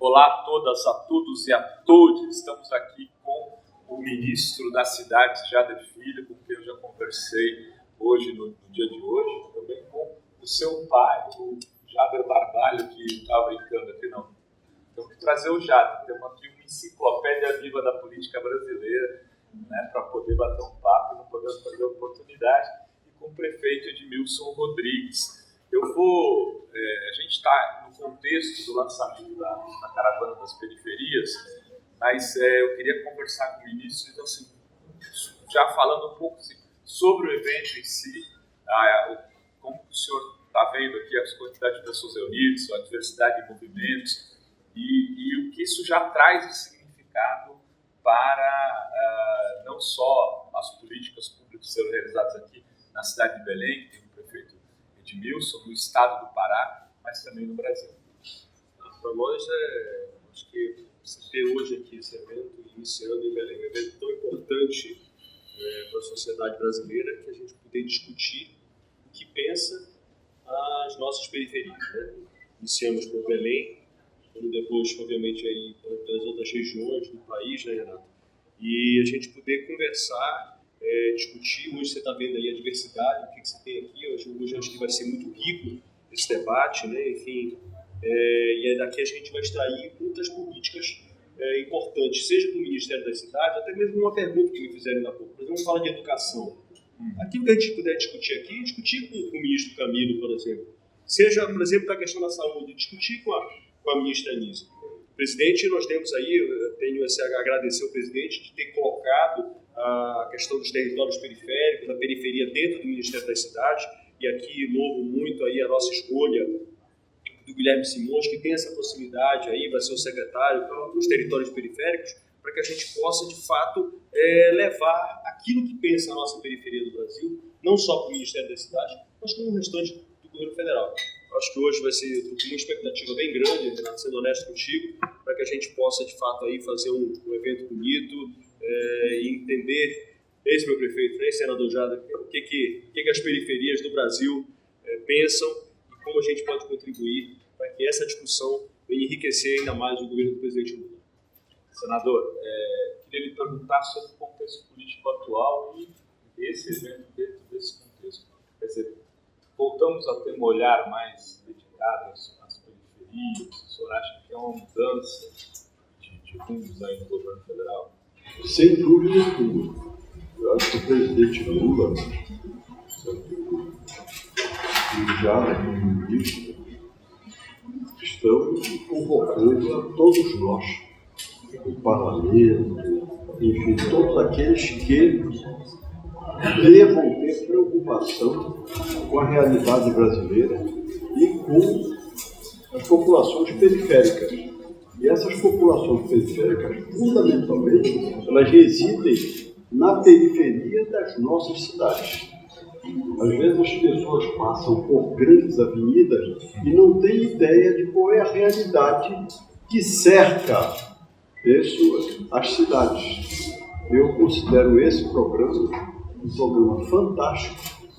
Olá a todas, a todos e a todas. Estamos aqui com o ministro da cidade, Jader Filho, com quem eu já conversei hoje, no dia de hoje, também com o seu pai, o Jader Barbalho, que estava brincando aqui, não. Temos que trazer o Jader, temos aqui uma enciclopédia viva da política brasileira, né, para poder bater um papo, não podemos perder a oportunidade, e com o prefeito Edmilson Rodrigues. A gente está no contexto do lançamento da Caravana das Periferias, mas eu queria conversar com o ministro, então, assim, já falando um pouco assim, sobre o evento em si, como o senhor está vendo aqui a quantidade de pessoas reunidas, a diversidade de movimentos, e o que isso já traz de significado para não só as políticas públicas que serão realizadas aqui na cidade de Belém, que tem o prefeito Edmilson, no estado do Pará, mas também no Brasil. Para nós, acho que você ter hoje aqui esse evento iniciando em Belém, um evento tão importante para a sociedade brasileira, que a gente poder discutir o que pensa as nossas periferias, né? Iniciamos por Belém, e depois, obviamente, aí pelas outras regiões do país, né, Renato? E a gente poder conversar, discutir. Hoje você está vendo aí a diversidade, o que você tem aqui. Hoje acho que vai ser muito rico esse debate, né? Enfim, e daqui a gente vai extrair muitas políticas importantes, seja do Ministério da Cidade, até mesmo uma pergunta que me fizeram ainda há pouco. Por exemplo, fala de educação. Aquilo que a gente puder discutir aqui, discutir com o ministro Camilo, por exemplo. Seja, por exemplo, a questão da saúde, discutir com a ministra Anísia. Presidente, nós temos aí, eu tenho a agradecer ao presidente de ter colocado a questão dos territórios periféricos, a periferia dentro do Ministério das Cidades, e aqui louvo muito aí a nossa escolha do Guilherme Simões, que tem essa proximidade aí, vai ser o secretário dos territórios periféricos, para que a gente possa, de fato, levar aquilo que pensa a nossa periferia do Brasil, não só para o Ministério das Cidades, mas como o restante do governo federal. Acho que hoje vai ser uma expectativa bem grande, Renato, sendo honesto contigo, para que a gente possa, de fato, aí fazer um evento bonito e entender, esse meu prefeito, né, senador Jader, o que as periferias do Brasil pensam e como a gente pode contribuir para que essa discussão venha enriquecer ainda mais o governo do presidente Lula. Senador, queria lhe perguntar sobre o contexto político atual e esse evento dentro desse contexto. Quer dizer, voltamos a ter um olhar mais dedicado às periferias? O senhor acha que é uma mudança de rumos aí no governo federal? Sem dúvida nenhuma. Eu acho que o presidente Lula e já como ministro estão convocando a todos nós, o parlamento, enfim, todos aqueles que devam ter preocupação com a realidade brasileira e com as populações periféricas. E essas populações periféricas, fundamentalmente, elas residem na periferia das nossas cidades. Às vezes as pessoas passam por grandes avenidas e não têm ideia de qual é a realidade que cerca as cidades. Eu considero esse programa um programa fantástico,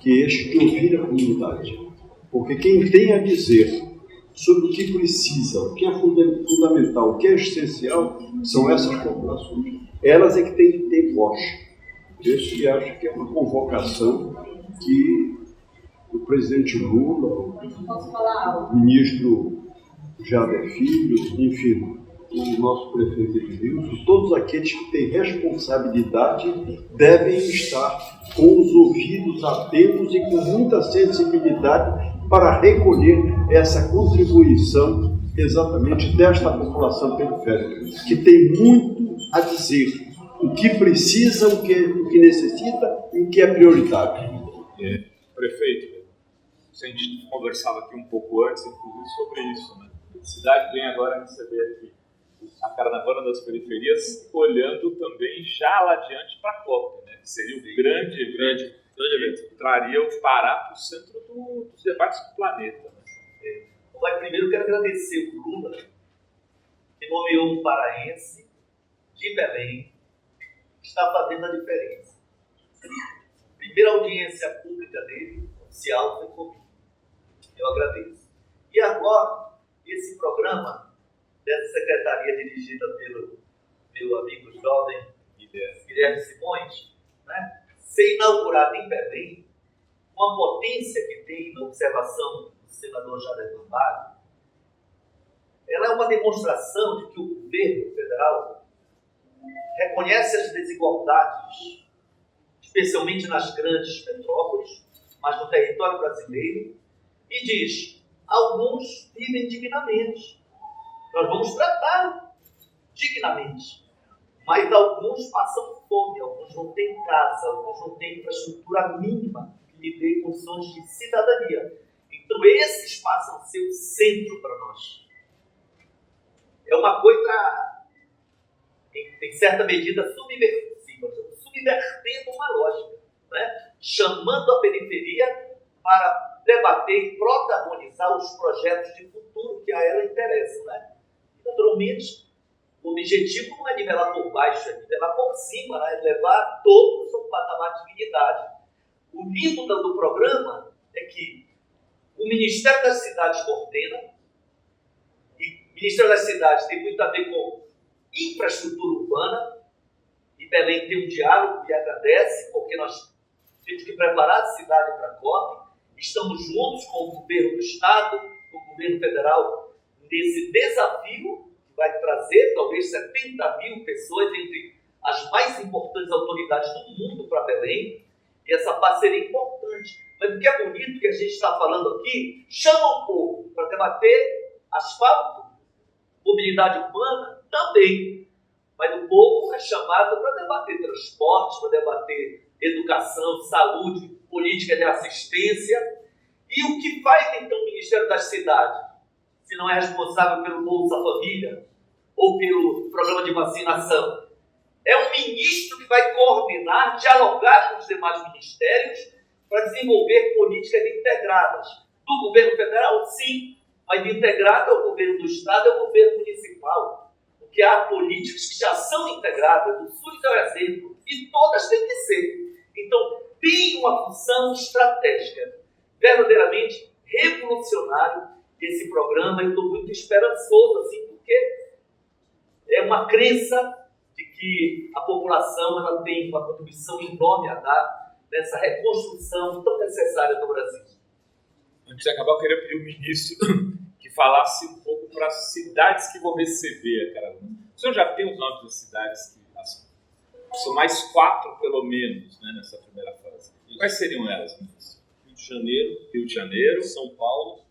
que é este de ouvir a comunidade. Porque quem tem a dizer sobre o que precisa, o que é fundamental, o que é essencial, são essas populações. Elas é que têm que ter voz. Isso que acho que é uma convocação que o presidente Lula, o ministro Jader Filho, enfim, o nosso prefeito Edmilson, todos aqueles que têm responsabilidade devem estar com os ouvidos atentos e com muita sensibilidade para recolher essa contribuição exatamente desta população periférica, que tem muito a dizer, o que precisa, o que necessita e o que é prioritário. Prefeito, a gente conversava aqui um pouco antes, inclusive, sobre isso, né? A cidade vem agora receber aqui a Caravana das Periferias, olhando também já lá adiante para a COP, né? Que seria o grande evento que traria o Pará para o centro dos debates do planeta. Né? Primeiro eu quero agradecer o Lula, que nomeou um paraense de Belém, que está fazendo a diferença. A primeira audiência pública dele, oficial, foi comigo. Eu agradeço. E agora, esse programa dessa secretaria dirigida pelo meu amigo jovem Guilherme Simões, né, ser inaugurada em Belém, uma potência que tem na observação do senador Jader Barbalho, ela é uma demonstração de que o governo federal reconhece as desigualdades, especialmente nas grandes metrópoles, mas no território brasileiro, e diz: alguns vivem dignamente, nós vamos tratar dignamente, mas alguns passam fome, alguns não têm casa, alguns não têm infraestrutura mínima que lhe dê condições de cidadania. Então esses passam a ser o centro para nós. É uma coisa, em certa medida, subversiva, subvertendo uma lógica, né? Chamando a periferia para debater e protagonizar os projetos de futuro que a ela interessam, né? Naturalmente, o objetivo não é nivelar por baixo, é nivelar por cima, né? É levar todos ao patamar de dignidade. O lindo do programa é que o Ministério das Cidades coordena, e o Ministério das Cidades tem muito a ver com infraestrutura urbana, e Belém tem um diálogo e agradece, porque nós temos que preparar a cidade para a COP. Estamos juntos com o governo do Estado, com o governo federal, nesse desafio que vai trazer talvez 70 mil pessoas entre as mais importantes autoridades do mundo para Belém, e essa parceria é importante. Mas o que é bonito que a gente está falando aqui, chama o povo para debater asfalto, mobilidade urbana, também. Mas o povo é chamado para debater transporte, para debater educação, saúde, política de assistência. E o que faz então o Ministério das Cidades, se não é responsável pelo Bolsa Família ou pelo programa de vacinação? É um ministro que vai coordenar, dialogar com os demais ministérios para desenvolver políticas integradas. Do governo federal, sim, mas integrado ao governo do Estado e ao governo municipal. Porque há políticas que já são integradas, o SUS é um exemplo, e todas têm que ser. Então, tem uma função estratégica, verdadeiramente revolucionário esse programa. Eu estou muito esperançoso, assim, porque é uma crença de que a população ela tem uma contribuição enorme a dar nessa reconstrução tão necessária do Brasil. Antes de acabar, eu queria pedir ao ministro que falasse um pouco para as cidades que vão receber a caravana. O senhor já tem os nomes das cidades que são mais 4, pelo menos, né, nessa primeira fase. Quais seriam elas, ministro? Rio de Janeiro, São Paulo,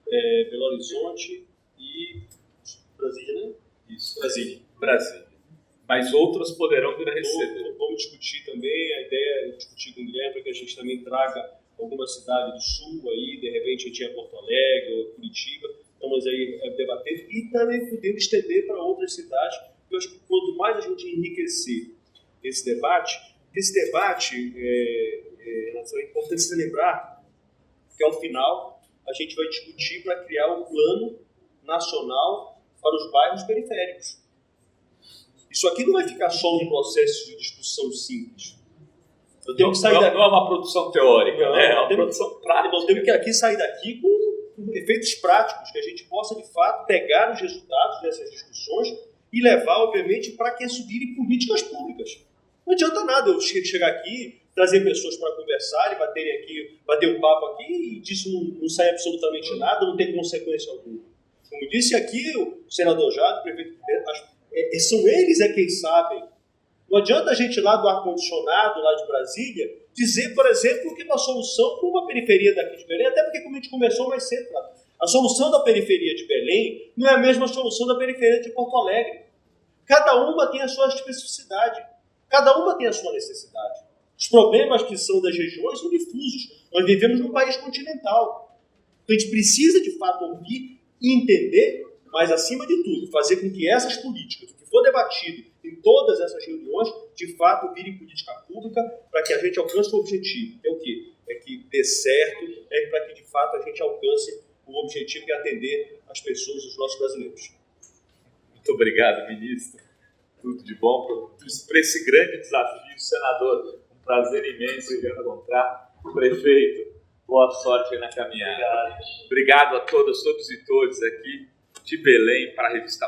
Belo Horizonte e Brasília, né? Isso, Brasília. Mas outras poderão vir a receber. Vamos discutir também, a ideia é discutir com o Guilherme para que a gente também traga alguma cidade do sul aí, de repente a gente ia Porto Alegre ou Curitiba, estamos aí debatendo e também podendo estender para outras cidades. Eu acho que quanto mais a gente enriquecer esse debate, é importante se lembrar que ao final a gente vai discutir para criar um plano nacional para os bairros periféricos. Isso aqui não vai ficar só um processo de discussão simples. Eu tenho que sair daqui. Não é uma produção teórica, né? É uma produção prática. Nós temos que aqui sair daqui com efeitos práticos, que a gente possa, de fato, pegar os resultados dessas discussões e levar, obviamente, para que isso vire políticas públicas. Não adianta nada eu chegar aqui, trazer pessoas para conversar e bater um papo aqui e disso não sai absolutamente nada, não tem consequência alguma. Como disse aqui o senador Jade, o prefeito, são eles quem sabem. Não adianta a gente lá do ar-condicionado, lá de Brasília, dizer, por exemplo, que uma solução para uma periferia daqui de Belém, até porque como a gente começou mais cedo, a solução da periferia de Belém não é a mesma solução da periferia de Porto Alegre. Cada uma tem a sua especificidade, cada uma tem a sua necessidade. Os problemas que são das regiões são difusos. Nós vivemos num país continental. Então a gente precisa, de fato, ouvir e entender, mas, acima de tudo, fazer com que essas políticas, o que for debatido em todas essas reuniões, de fato, virem política pública para que a gente alcance o objetivo. É o quê? É que dê certo, para que, de fato, a gente alcance o objetivo que é atender as pessoas, os nossos brasileiros. Muito obrigado, ministro. Tudo de bom para esse grande desafio. Senador, um prazer imenso de encontrar o prefeito. Boa sorte aí na caminhada. Obrigado a todas, todos e todos aqui. de Belém para a revista